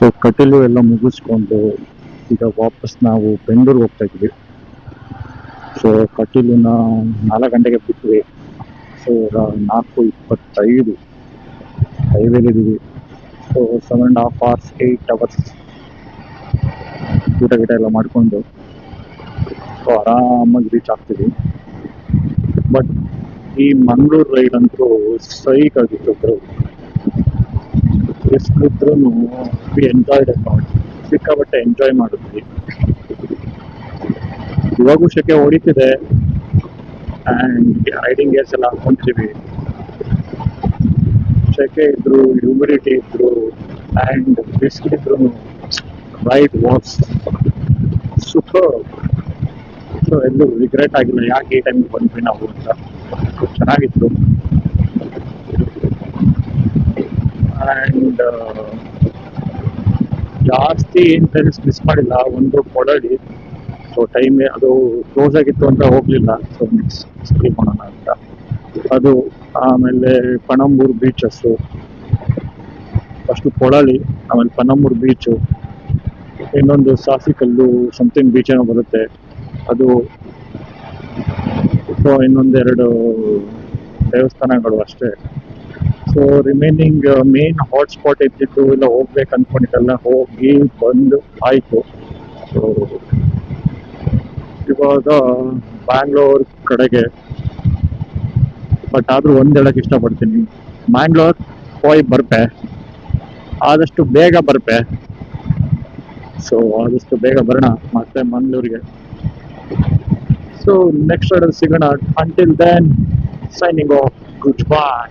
So Kateel ಎಲ್ಲ ಮುಗಿಸ್ಕೊಂಡು ಈಗ ವಾಪಸ್ ನಾವು ಬೆಂಗಳೂರು ಹೋಗ್ತಾ ಇದ್ವಿ. ಸೊ ಕಟೀಲಿನ 4 ಗಂಟೆಗೆ ಬಿಟ್ವಿ. ಸೊ 4:25 ಹೈವೇಲಿದ್ದೀವಿ. ಸೊ 7.5 hours 8 hours ಊಟ ಗಿಟ ಎಲ್ಲ ಮಾಡಿಕೊಂಡು ಸೊ ಆರಾಮಾಗಿ ರೀಚ್ ಆಗ್ತೀವಿ. ಬಟ್ ಈ ಮಂಗಳೂರು ರೈಡ್ ಅಂತೂ ಸೈಕ್ ಆಗಿತ್ತು ಬ್ರೋ. ಎಷ್ಟಿದ್ರು ವಿ ಎಂಜಾಯ್ಡ್ ಲಾಟ್. ಸಿಕ್ಕಾಪಟ್ಟೆ ಎಂಜಾಯ್ ಮಾಡಿದ್ವಿ. ಇವಾಗೂ ಶೆಕೆ ಹೊಡಿತಿದೆ ಆ್ಯಂಡ್ ರೈಡಿಂಗ್ ಗೇರ್ಸ್ ಎಲ್ಲ ಹಾಕೊಂತೀವಿ. ಶೆಕೆ ಇದ್ರು, ಹ್ಯೂಮಿಡಿಟಿ ಇದ್ರು ಆ್ಯಂಡ್ ಬಿಸಿಲಿದ್ರು ರೈಡ್ ವಾಸ್ ಸೂಪರ್. ಸೊ ಎಲ್ಲೂ ರಿಗ್ರೆಟ್ ಆಗಿಲ್ಲ ಯಾಕೆ ಈ ಟೈಮಿಗೆ ಬಂದ್ವಿ ನಾವು ಅಂತ. ಚೆನ್ನಾಗಿತ್ತು. ಆ್ಯಂಡ್ ಜಾಸ್ತಿ ಏನು ಪ್ಲೇಸಸ್ ಮಿಸ್ ಮಾಡಿಲ್ಲ. ಒಂದು ಕೊಡಲಿ, ಸೊ ಟೈಮ್ ಅದು ಕ್ಲೋಸ್ ಆಗಿತ್ತು ಅಂತ ಹೋಗಲಿಲ್ಲ. ಸೊ ನೆಕ್ಸ್ಟ್ ಸ್ಕೀಪ್ ಮಾಡೋಣ ಅಂತ ಅದು. ಆಮೇಲೆ ಪಣಂಬೂರು ಬೀಚಸ್ಸು, ಫಸ್ಟು ಕೊಡಲಿ, ಆಮೇಲೆ ಪಣಂಬೂರು ಬೀಚು, ಇನ್ನೊಂದು ಸಾಸಿಕಲ್ಲು ಸಮಥಿಂಗ್ ಬೀಚ್ ಏನೋ ಬರುತ್ತೆ ಅದು. ಸೊ ಇನ್ನೊಂದೆರಡು ದೇವಸ್ಥಾನಗಳು ಅಷ್ಟೇ. ಸೊ ರಿಮೈನಿಂಗ್ ಮೇನ್ ಹಾಟ್ಸ್ಪಾಟ್ ಇದ್ದಿದ್ದು ಇಲ್ಲ ಹೋಗ್ಬೇಕು ಅಂದ್ಕೊಂಡಿದ್ದೆಲ್ಲ ಹೋಗಿ ಬಂದು ಆಯಿತು. ಸೊ ಇವಾಗ ಬ್ಯಾಂಗ್ಳೂರ್ ಕಡೆಗೆ. ಬಟ್ ಆದರೂ ಒಂದು ಹೇಳಕ್ಕೆ ಇಷ್ಟಪಡ್ತೀನಿ, ಮ್ಯಾಂಗ್ಳೂರ್ ಹೋಗಿ ಬರ್ಪೆ, ಆದಷ್ಟು ಬೇಗ ಬರ್ಪೆ. ಸೊ ಆದಷ್ಟು ಬೇಗ ಬರೋಣ ಮತ್ತೆ ಮಂಗಳೂರಿಗೆ. ಸೊ ನೆಕ್ಸ್ಟ್ ರೈಡಲ್ಲಿ ಸಿಗೋಣ. Until then signing off, good bye.